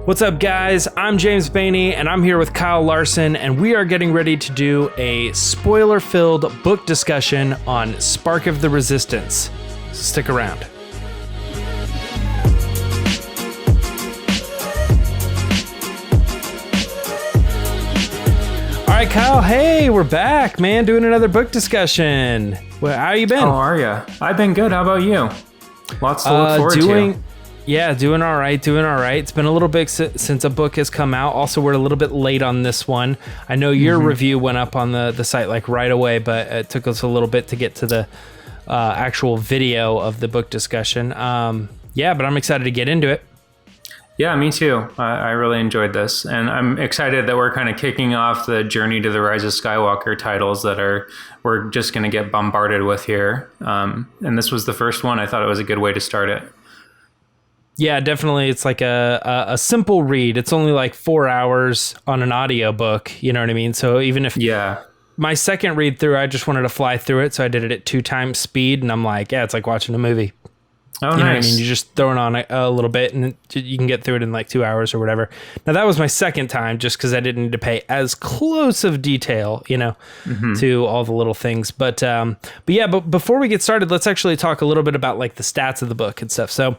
What's up, guys? I'm James Bainey, and I'm here with Kyle Larson, and we are getting ready to do a spoiler-filled book discussion on Spark of the Resistance. So stick around. All right, Kyle. Hey, we're back, man, doing another book discussion. Well, how you been? How are you? I've been good. How about you? Lots to look forward to. Yeah, doing all right. It's been a little bit since a book has come out. Also, we're a little bit late on this one. I know your review went up on the site like right away, but it took us a little bit to get to the actual video of the book discussion. But I'm excited to get into it. Yeah, me too. I really enjoyed this, and I'm excited that we're kind of kicking off the journey to the Rise of Skywalker titles that we're just going to get bombarded with here. And this was the first one. I thought it was a good way to start it. Yeah, definitely. It's like a simple read. It's only like 4 hours on an audiobook. You know what I mean? So even if my second read through, I just wanted to fly through it. So I did it at 2 times speed. And I'm like, yeah, it's like watching a movie. Oh, you know nice. what I mean? You just throw it on a little bit and you can get through it in like 2 hours or whatever. Now, that was my second time just because I didn't need to pay as close of detail, to all the little things. But before we get started, let's actually talk a little bit about like the stats of the book and stuff. So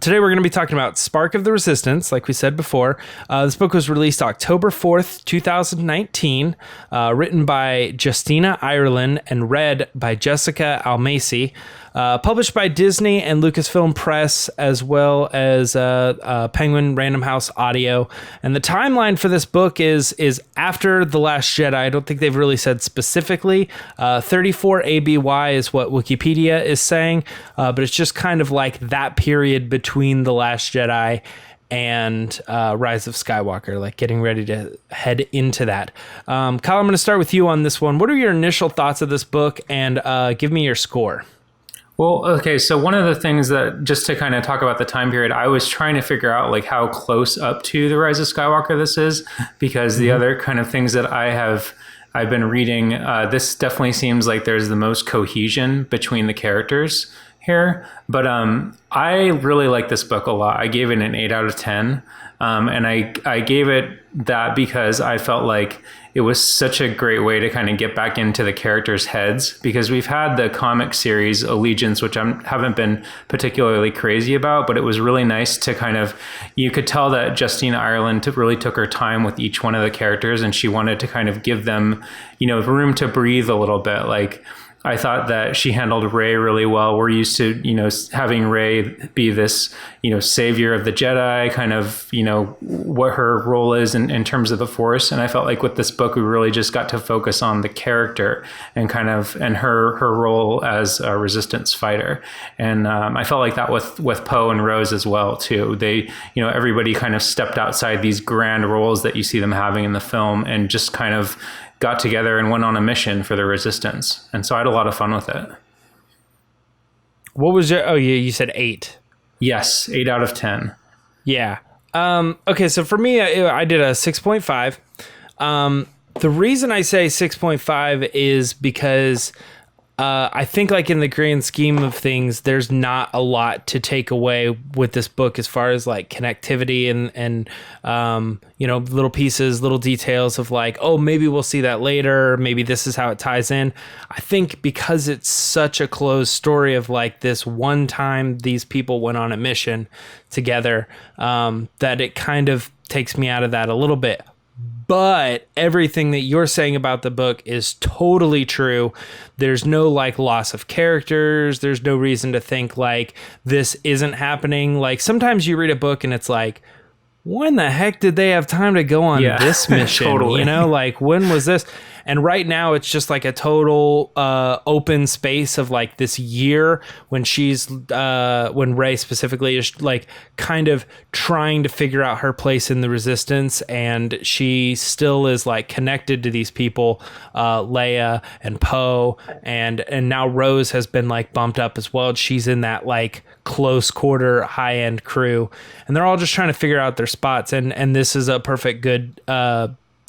today we're going to be talking about Spark of the Resistance, like we said before. This book was released October 4th, 2019, written by Justina Ireland and read by Jessica Almacy. Published by Disney and Lucasfilm Press, as well as Penguin Random House Audio. And the timeline for this book is after The Last Jedi. I don't think they've really said specifically. 34 ABY is what Wikipedia is saying, but it's just kind of like that period between The Last Jedi and Rise of Skywalker, like getting ready to head into that. Kyle, I'm going to start with you on this one. What are your initial thoughts of this book, and give me your score? Well, okay, so one of the things that, just to kind of talk about the time period, I was trying to figure out like how close up to the Rise of Skywalker this is, because the other kind of things that I've been reading, this definitely seems like there's the most cohesion between the characters here. But I really like this book a lot. I gave it an 8 out of 10. And I gave it that because I felt like it was such a great way to kind of get back into the characters' heads, because we've had the comic series Allegiance, which I haven't been particularly crazy about, but it was really nice to kind of, you could tell that Justina Ireland really took her time with each one of the characters, and she wanted to kind of give them, room to breathe a little bit. Like, I thought that she handled Rey really well. We're used to, having Rey be this, savior of the Jedi, kind of, what her role is in terms of the Force. And I felt like with this book, we really just got to focus on the character and and her role as a resistance fighter. And I felt like that with Poe and Rose as well, too. They, everybody kind of stepped outside these grand roles that you see them having in the film and just kind of got together and went on a mission for the Resistance. And so I had a lot of fun with it. What was you said 8. Yes, 8 out of 10. Yeah. Okay, so for me, I did a 6.5. The reason I say 6.5 is because I think like in the grand scheme of things, there's not a lot to take away with this book as far as like connectivity and little pieces, little details of like, oh, maybe we'll see that later. Maybe this is how it ties in. I think because it's such a closed story of like this one time these people went on a mission together, that it kind of takes me out of that a little bit. But everything that you're saying about the book is totally true. There's no like loss of characters. There's no reason to think like this isn't happening. Like sometimes you read a book and it's like, when the heck did they have time to go on this mission? Totally. Like when was this? And right now it's just like a total open space of like this year when when Rey specifically is like kind of trying to figure out her place in the Resistance, and she still is like connected to these people, Leia and Poe, and now Rose has been like bumped up as well. She's in that like close quarter high end crew, and they're all just trying to figure out their spots. And this is a perfect good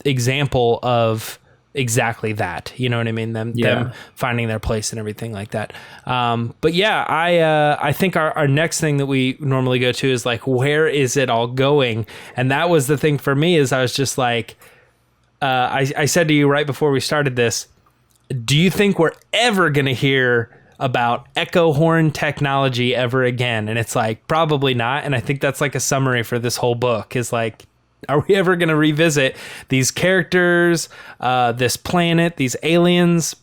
example of exactly that. You know what I mean? Them finding their place and everything like that. But yeah, I think our next thing that we normally go to is like, where is it all going? And that was the thing for me, is I was just like, I said to you right before we started this, do you think we're ever going to hear about echo horn technology ever again? And it's like, probably not. And I think that's like a summary for this whole book, is like, are we ever going to revisit these characters, this planet, these aliens?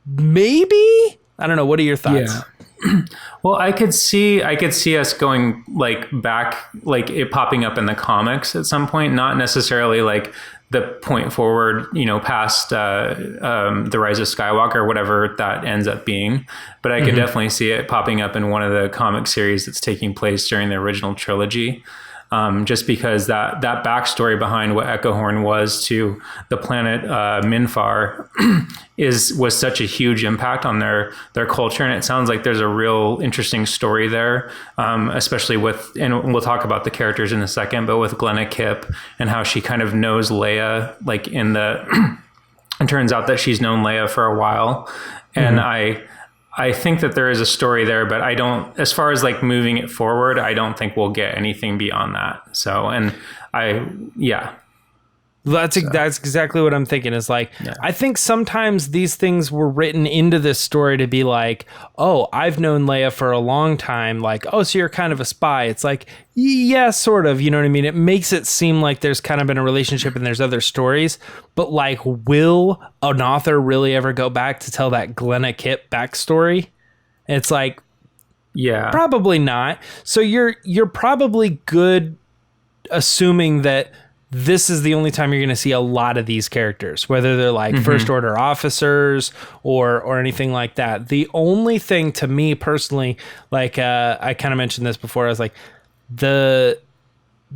Maybe? I don't know. What are your thoughts? Yeah. Well, I could see us going like back, like it popping up in the comics at some point, not necessarily like the point forward, past the Rise of Skywalker, whatever that ends up being. But I could definitely see it popping up in one of the comic series that's taking place during the original trilogy. Just because that backstory behind what Echo Horn was to the planet Minfar was such a huge impact on their culture, and it sounds like there's a real interesting story there, especially with, and we'll talk about the characters in a second, but with Glenna Kipp and how she kind of knows Leia, like in the, it turns out that she's known Leia for a while, and I think that there is a story there, but I don't, as far as like moving it forward, I don't think we'll get anything beyond that. So, That's exactly what I'm thinking, is like, I think sometimes these things were written into this story to be like, oh, I've known Leia for a long time. Like, oh, so you're kind of a spy. It's like, yeah, sort of, you know what I mean? It makes it seem like there's kind of been a relationship and there's other stories, but like, will an author really ever go back to tell that Glenna Kipp backstory? And it's like, yeah, probably not. So you're probably good assuming that this is the only time you're going to see a lot of these characters, whether they're like first order officers or anything like that. The only thing to me personally, like I kind of mentioned this before, I was like, the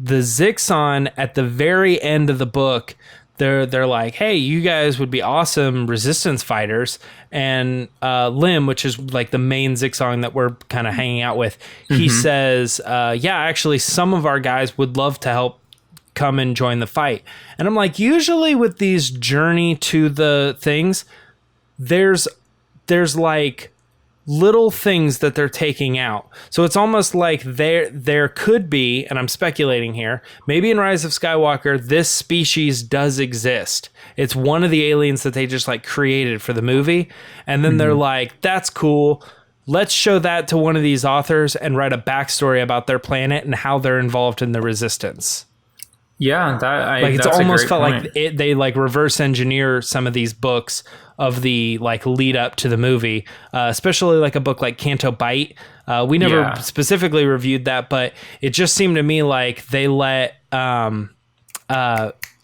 Zixon at the very end of the book, they're like, hey, you guys would be awesome resistance fighters. And Lim, which is like the main Zixon that we're kind of hanging out with, he says, yeah, actually some of our guys would love to help come and join the fight. And I'm like, usually with these journey to the things, there's like little things that they're taking out. So it's almost like there could be, and I'm speculating here, maybe in Rise of Skywalker, this species does exist. It's one of the aliens that they just like created for the movie. And then they're like, that's cool. Let's show that to one of these authors and write a backstory about their planet and how they're involved in the resistance. Yeah, it's almost felt like they like reverse engineer some of these books of the like lead up to the movie, especially like a book like Canto Bight. We never specifically reviewed that, but it just seemed to me like they let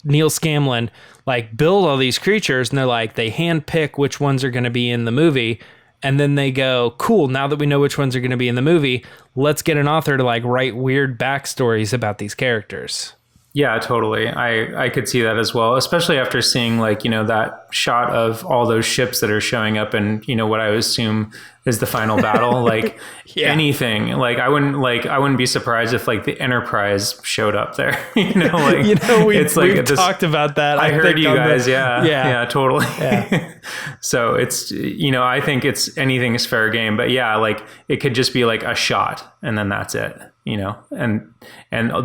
Neil Scanlon like build all these creatures, and they're like, they hand pick which ones are going to be in the movie. And then they go, cool, now that we know which ones are going to be in the movie, let's get an author to like write weird backstories about these characters. Yeah, totally. I could see that as well, especially after seeing like, that shot of all those ships that are showing up and, what I would assume is the final battle. Like anything, like I wouldn't be surprised if like the Enterprise showed up there. We've talked about that. I heard you guys. Yeah, totally. Yeah. So it's, I think anything is fair game, but yeah, like it could just be like a shot and then that's it. And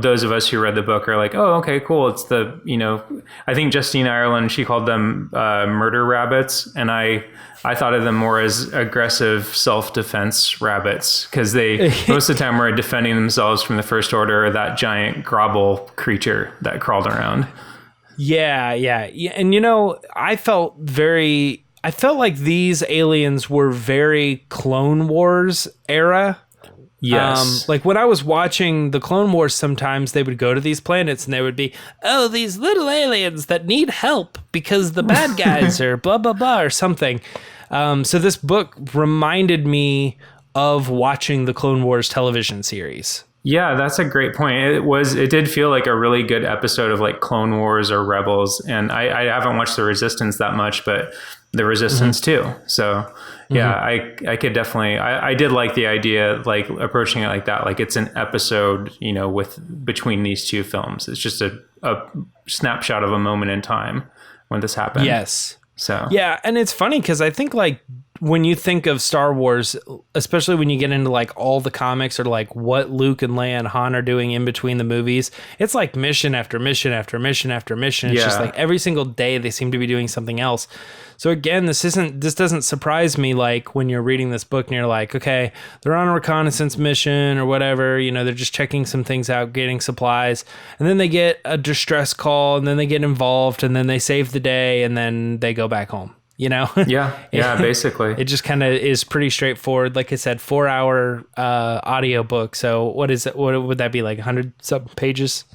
those of us who read the book are like, oh, okay, cool. It's the, I think Justina Ireland, she called them murder rabbits. And I thought of them more as aggressive self-defense rabbits, because they most of the time were defending themselves from the First Order or that giant grobble creature that crawled around. Yeah. And, I felt like these aliens were very Clone Wars era. Yes. Like when I was watching the Clone Wars, sometimes they would go to these planets and they would be, oh, these little aliens that need help because the bad guys are blah, blah, blah, or something. So this book reminded me of watching the Clone Wars television series. Yeah, that's a great point. It did feel like a really good episode of like Clone Wars or Rebels. And I haven't watched the Resistance that much, but the Resistance too. So yeah, I could definitely, I did like the idea, like approaching it like that. Like it's an episode, between these two films. It's just a snapshot of a moment in time when this happened. Yes. So yeah, and it's funny because I think like when you think of Star Wars, especially when you get into like all the comics or like what Luke and Leia and Han are doing in between the movies, it's like mission after mission after mission after mission. It's just like every single day they seem to be doing something else. So again, this doesn't surprise me, like when you're reading this book and you're like, okay, they're on a reconnaissance mission or whatever, you know, they're just checking some things out, getting supplies, and then they get a distress call and then they get involved and then they save the day and then they go back home, you know? Yeah, basically. It just kind of is pretty straightforward. Like I said, 4-hour audio book. So what is it? What would that be, like 100 some pages?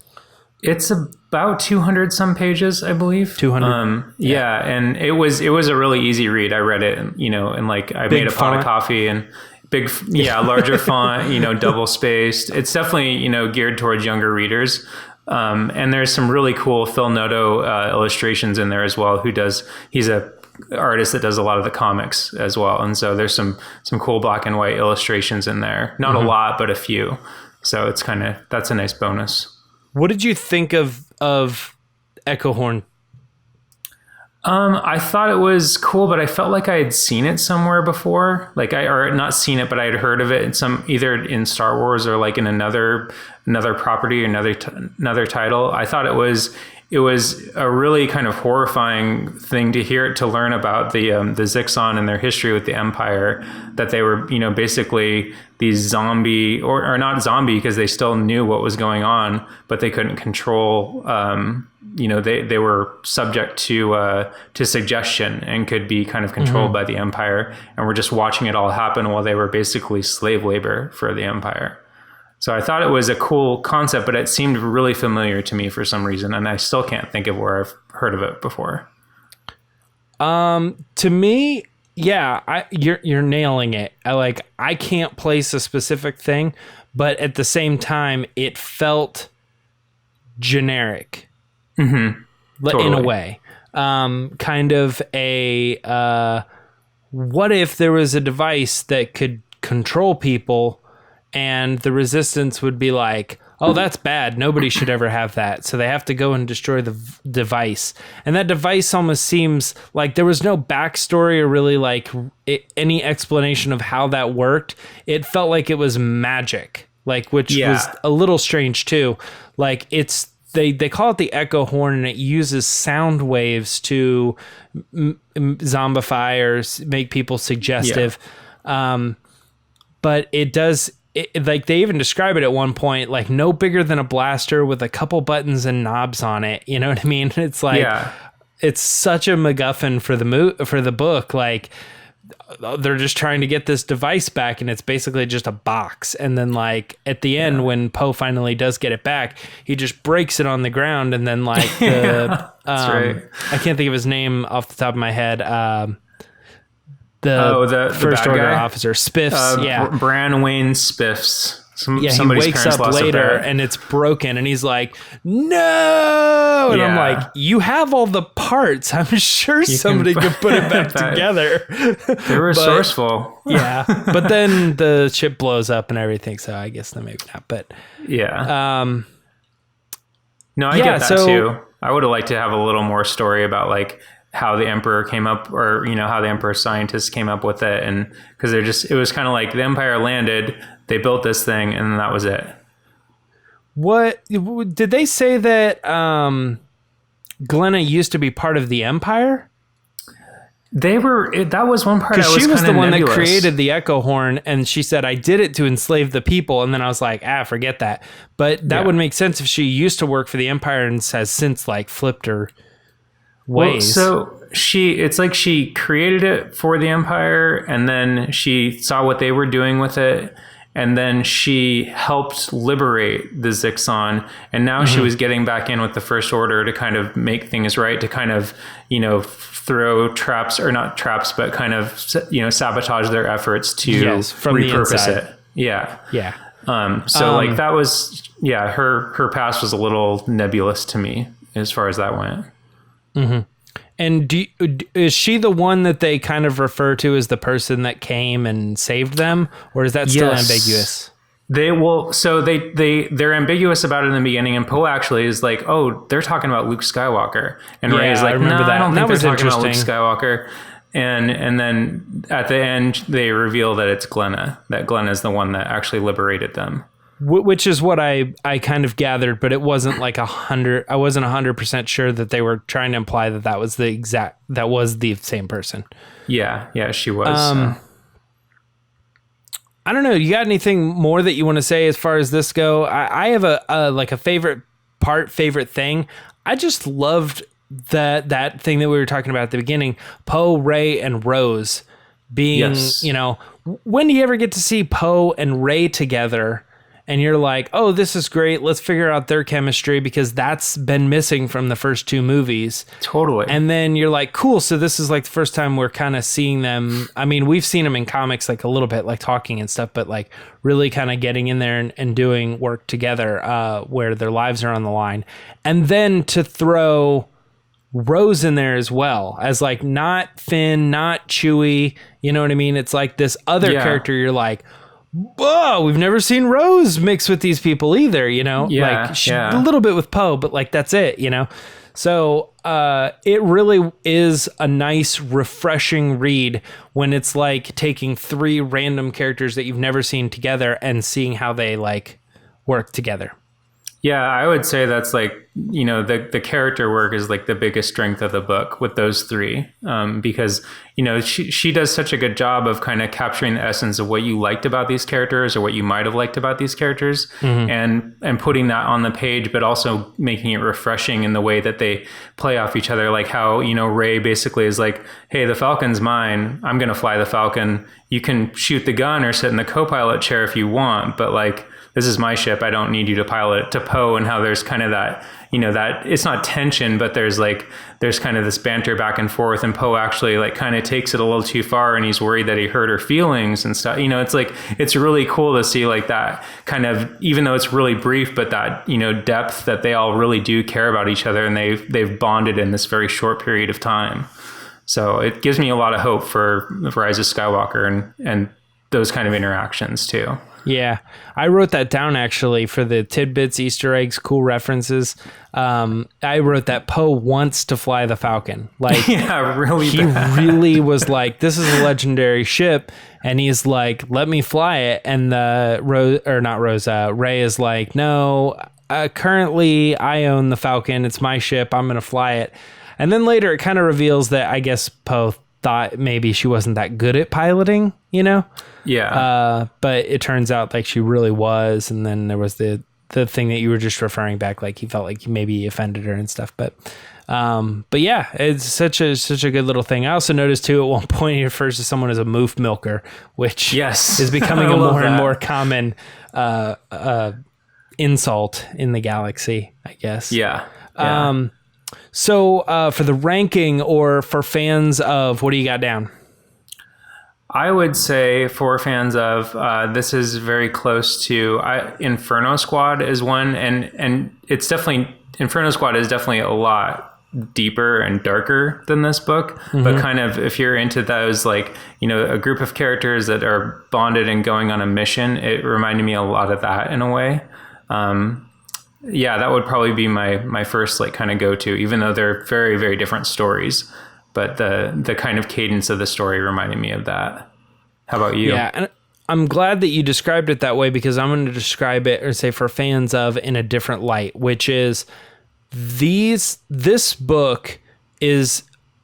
It's about 200 some pages, I believe. 200. Yeah, and it was a really easy read. I read it, you know, and like I made a pot of coffee and larger font, you know, double spaced. It's definitely, you know, geared towards younger readers. And there's some really cool Phil Noto illustrations in there as well. He's a artist that does a lot of the comics as well, and so there's some cool black and white illustrations in there. Not a lot, but a few. So it's that's a nice bonus. What did you think of Echo Horn? I thought it was cool, but I felt like I had seen it somewhere before. Like or not seen it, but I had heard of it in either in Star Wars or like in another property or another title. I thought it was a really kind of horrifying thing to learn about the Zixon and their history with the Empire, that they were, you know, basically these zombie or not zombie because they still knew what was going on, but they couldn't control, you know, they were subject to suggestion and could be kind of controlled by the Empire, and were just watching it all happen while they were basically slave labor for the Empire. So I thought it was a cool concept, but it seemed really familiar to me for some reason, and I still can't think of where I've heard of it before. To me, yeah, you're nailing it. I can't place a specific thing, but at the same time, it felt generic, Totally. in a way. Kind of a what if there was a device that could control people? And the resistance would be like, oh, that's bad. Nobody should ever have that. So they have to go and destroy the device. And that device almost seems like there was no backstory or really like any explanation of how that worked. It felt like it was magic, like, which was a little strange too. Like they call it the Echo Horn, and it uses sound waves to zombify or make people suggestive. But it does... like they even describe it at one point, like no bigger than a blaster with a couple buttons and knobs on it. You know what I mean? It's like, it's such a MacGuffin for the book. Like they're just trying to get this device back, and it's basically just a box. And then like at the end, when Poe finally does get it back, he just breaks it on the ground. And then like that's right. I can't think of his name off the top of my head. The First Order guy? Officer, Spiffs, Bran Wayne Spiffs. He wakes up later and it's broken, and he's like, no! And I'm like, you have all the parts. I'm sure somebody could put it back together. They were resourceful. Yeah. But then the ship blows up and everything, so I guess then maybe not. But no, I get that too. I would have liked to have a little more story about like how the Emperor came up, or, you know, how the Emperor scientists came up with it. And because it was kind of like the Empire landed, they built this thing, and that was it. What did they say that Glenna used to be part of the Empire? That was one part. Because she was the one that created the Echo Horn, and she said, I did it to enslave the people. And then I was like, forget that. But that would make sense if she used to work for the Empire and has since like flipped her ways. Well, so it's like she created it for the Empire, and then she saw what they were doing with it, and then she helped liberate the Zixon, and now she was getting back in with the First Order to kind of make things right, to kind of, you know, throw traps, or not traps, but kind of, you know, sabotage their efforts to repurpose it. Yeah. So like that was, her past was a little nebulous to me as far as that went. And is she the one that they kind of refer to as the person that came and saved them, or is that still ambiguous? They're ambiguous about it in the beginning, and Poe actually is like, oh, they're talking about Luke Skywalker, and Rey is like, no, I don't think they're talking about Luke Skywalker. And then at the end they reveal that it's Glenna, that Glenna is the one that actually liberated them. Which is what I kind of gathered, but it wasn't like 100. I wasn't 100% sure that they were trying to imply that was the same person. Yeah, she was. I don't know. You got anything more that you want to say as far as this go? I have a favorite thing. I just loved that thing that we were talking about at the beginning. Poe, Rey, and Rose being, when do you ever get to see Poe and Rey together? And you're like, oh, this is great. Let's figure out their chemistry, because that's been missing from the first two movies. Totally. And then you're like, cool. So this is like the first time we're kind of seeing them. I mean, we've seen them in comics like a little bit, like talking and stuff, but like really kind of getting in there and doing work together where their lives are on the line. And then to throw Rose in there as well as like not Finn, not Chewie. You know what I mean? It's like this other character. You're like, whoa, we've never seen Rose mix with these people either, a little bit with Poe, but like that's it, So it really is a nice, refreshing read when it's like taking three random characters that you've never seen together and seeing how they like work together. Yeah, I would say that's like, the character work is like the biggest strength of the book with those three, because, she does such a good job of kind of capturing the essence of what you liked about these characters or what you might have liked about these characters, and putting that on the page, but also making it refreshing in the way that they play off each other. Like how, Rey basically is like, hey, the Falcon's mine. I'm going to fly the Falcon. You can shoot the gun or sit in the co-pilot chair if you want, but like, this is my ship. I don't need you to pilot it. To Poe, and how there's kind of that, that it's not tension, but there's kind of this banter back and forth, and Poe actually like kind of takes it a little too far, and he's worried that he hurt her feelings and stuff. It's like, it's really cool to see like that kind of, even though it's really brief, but that, depth that they all really do care about each other, and they've bonded in this very short period of time. So it gives me a lot of hope for Rise of Skywalker and those kind of interactions too. Yeah, I wrote that down actually for the tidbits, Easter eggs, cool references. I wrote that Poe wants to fly the Falcon. Like, yeah, really. He really was like, this is a legendary ship, and he's like, let me fly it. And Rey is like, no, currently I own the Falcon. It's my ship. I'm gonna fly it. And then later, it kind of reveals that I guess Poe thought maybe she wasn't that good at piloting, Yeah. But it turns out like she really was. And then there was the thing that you were just referring back, like he felt like maybe he offended her and stuff. But yeah, it's such a good little thing. I also noticed too, at one point he refers to someone as a moof milker, which is becoming a more and more common insult in the galaxy, I guess. Yeah. So for the ranking, or for fans of, what do you got down? I would say for fans of, this is very close to Inferno Squad is one, and it's definitely, Inferno Squad is definitely a lot deeper and darker than this book, but kind of, if you're into those, like, a group of characters that are bonded and going on a mission, it reminded me a lot of that in a way. Yeah, that would probably be my first like kind of go-to, even though they're very, very different stories. But the kind of cadence of the story reminded me of that. How about you? Yeah, and I'm glad that you described it that way, because I'm going to describe it, or say for fans of, in a different light, which is this book is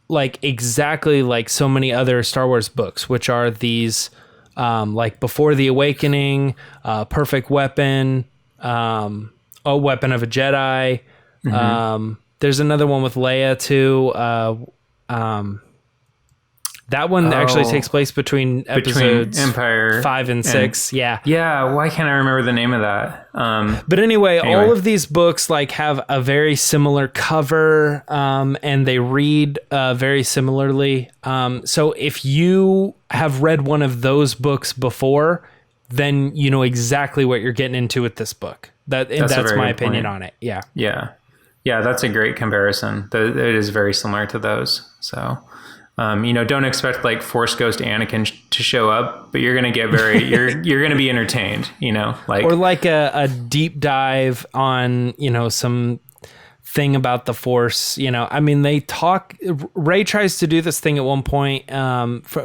like exactly like so many other Star Wars books, which are these like Before the Awakening, Perfect Weapon, Weapon of a Jedi. There's another one with Leia too. That one actually takes place between episodes Empire 5 and 6. Yeah. Yeah. Why can't I remember the name of that? But anyway, all of these books like have a very similar cover, and they read very similarly. So if you have read one of those books before, then you know exactly what you're getting into with this book. That's my opinion on it. Yeah. Yeah. Yeah. That's a great comparison. It is very similar to those. So, Don't expect like Force Ghost Anakin to show up, but you're going to get you're going to be entertained, or like a deep dive on, some thing about the Force. They talk. Rey tries to do this thing at one point.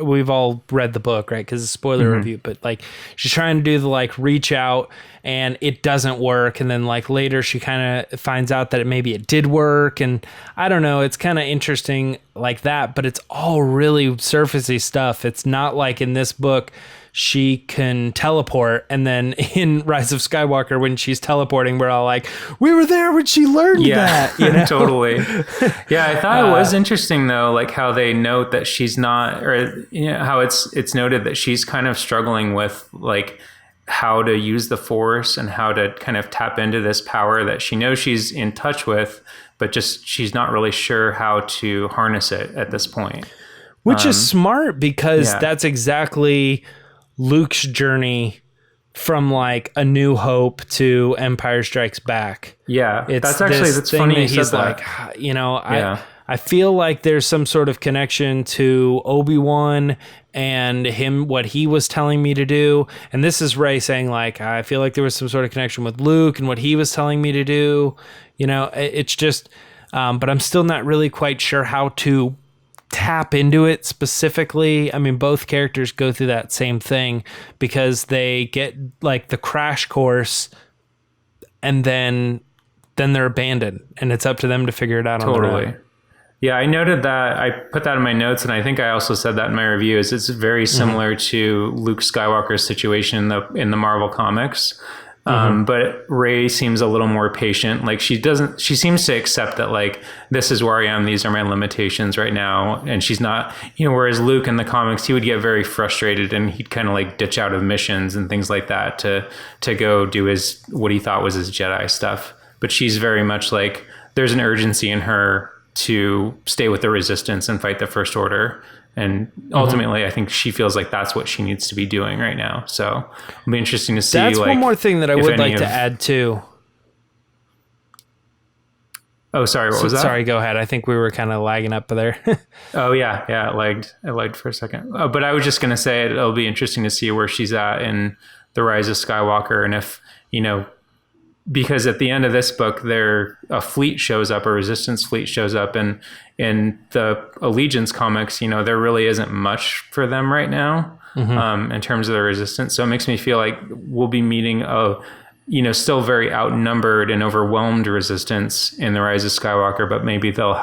We've all read the book, right? Because it's a spoiler review, but like she's trying to do the like reach out, and it doesn't work. And then like later she kind of finds out that maybe it did work. And I don't know, it's kind of interesting like that, but it's all really surfacey stuff. It's not like in this book she can teleport, and then in Rise of Skywalker when she's teleporting, we're all like, we were there when she learned that. Totally. Yeah, I thought it was interesting though, like how they note that she's not, or how it's noted that she's kind of struggling with like how to use the Force and how to kind of tap into this power that she knows she's in touch with, but just she's not really sure how to harness it at this point. Which is smart, because that's exactly Luke's journey from like A New Hope to Empire Strikes Back. Yeah, it's that's funny. That he's like, I feel like there's some sort of connection to Obi-Wan and him, what he was telling me to do. And this is Rey saying like, I feel like there was some sort of connection with Luke and what he was telling me to do. It's just, but I'm still not really quite sure how to tap into it specifically. I mean, both characters go through that same thing, because they get like the crash course and then they're abandoned, and it's up to them to figure it out on their own. Yeah, I noted that. I put that in my notes, and I think I also said that in my review. It's very similar to Luke Skywalker's situation in the Marvel comics. But Rey seems a little more patient. Like she seems to accept that like, this is where I am. These are my limitations right now. And she's not, whereas Luke in the comics, he would get very frustrated and he'd kind of like ditch out of missions and things like that to go do what he thought was his Jedi stuff. But she's very much like, there's an urgency in her to stay with the Resistance and fight the First Order. And ultimately, I think she feels like that's what she needs to be doing right now. So it'll be interesting to see. That's one more thing that I would like to add too. Oh, sorry. What was that? Sorry, go ahead. I think we were kind of lagging up there. Oh, yeah. Yeah, I lagged for a second. But I was just going to say it'll be interesting to see where she's at in the Rise of Skywalker. And if, because at the end of this book, a fleet shows up, a Resistance fleet shows up, and in the Allegiance comics, there really isn't much for them right now in terms of the Resistance. So it makes me feel like we'll be meeting still very outnumbered and overwhelmed Resistance in the Rise of Skywalker, but maybe they'll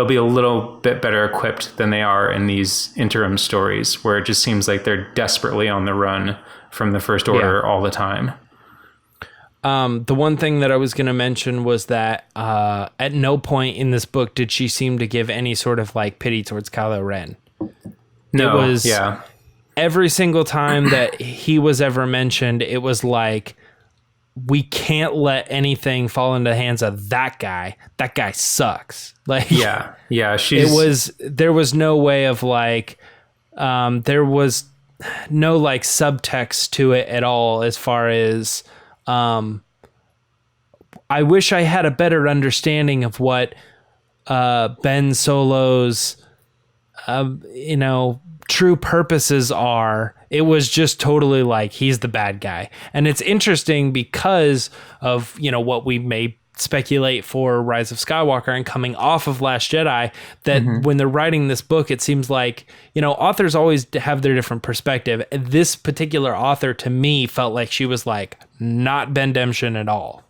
be a little bit better equipped than they are in these interim stories, where it just seems like they're desperately on the run from the First Order all the time. The one thing that I was going to mention was that at no point in this book did she seem to give any sort of like pity towards Kylo Ren. No, it was every single time that he was ever mentioned, it was like, we can't let anything fall into the hands of that guy. That guy sucks. Like, yeah. There was no way of like, there was no like subtext to it at all, as far as, I wish I had a better understanding of what Ben Solo's true purposes are. It was just totally like, he's the bad guy. And it's interesting because of what we may speculate for Rise of Skywalker and coming off of Last Jedi, that when they're writing this book, it seems like authors always have their different perspective. This particular author, to me, felt like she was like not Ben Demshin at all.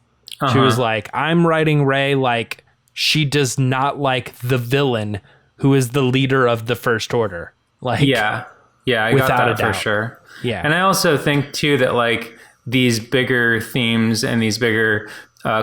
She was like, I'm writing Rey like she does not like the villain who is the leader of the First Order. Like, I got that for sure. Yeah. And I also think too that like these bigger themes and these bigger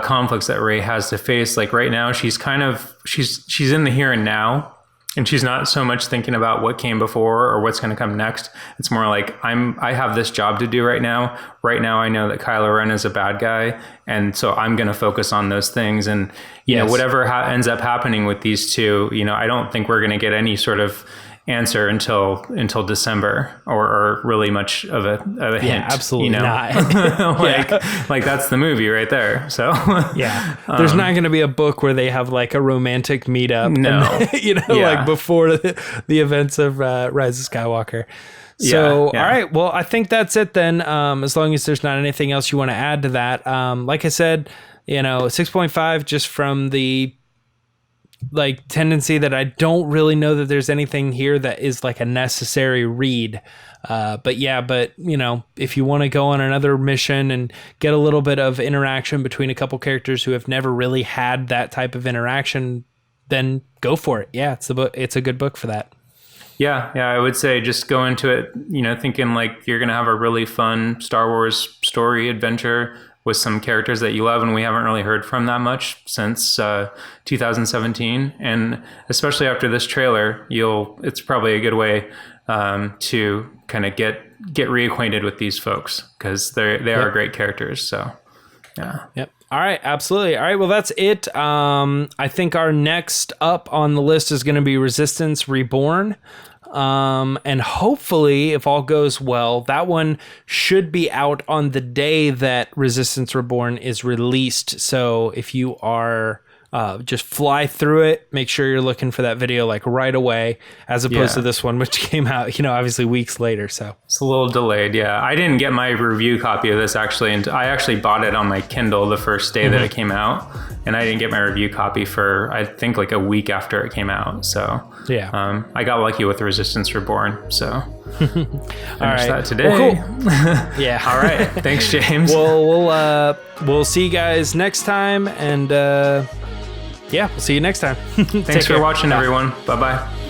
conflicts that Rey has to face, like right now, she's in the here and now, and she's not so much thinking about what came before or what's going to come next. It's more like, I have this job to do right now. Right now, I know that Kylo Ren is a bad guy, and so I'm going to focus on those things. And whatever ends up happening with these two, I don't think we're going to get any sort of answer until December, or really much of a hint. Yeah, absolutely not. like that's the movie right there. So yeah, there's not going to be a book where they have like a romantic meetup. No, like before the events of Rise of Skywalker. So, all right. Well, I think that's it then. As long as there's not anything else you want to add to that. Like I said, 6.5 just from the like tendency that I don't really know that there's anything here that is like a necessary read. But if you want to go on another mission and get a little bit of interaction between a couple characters who have never really had that type of interaction, then go for it. Yeah, it's the book. It's a good book for that. Yeah, I would say just go into it, thinking like you're going to have a really fun Star Wars story adventure with some characters that you love and we haven't really heard from that much since 2017. And especially after this trailer, it's probably a good way to kind of get reacquainted with these folks, because they are great characters. So, yeah. Yep. All right, absolutely. All right, well, that's it. I think our next up on the list is going to be Resistance Reborn. And hopefully, if all goes well, that one should be out on the day that Resistance Reborn is released. So if you are just fly through it, make sure you're looking for that video like right away, as opposed to this one, which came out, obviously weeks later. So it's a little delayed. Yeah. I didn't get my review copy of this actually. And I actually bought it on my Kindle the first day that it came out. And I didn't get my review copy for, I think, like a week after it came out. So yeah, I got lucky with Resistance Reborn. So finished that today. Well, cool. Yeah. All right. Thanks, James. Well, we'll see you guys next time. And we'll see you next time. Thanks for watching, everyone. Bye-bye.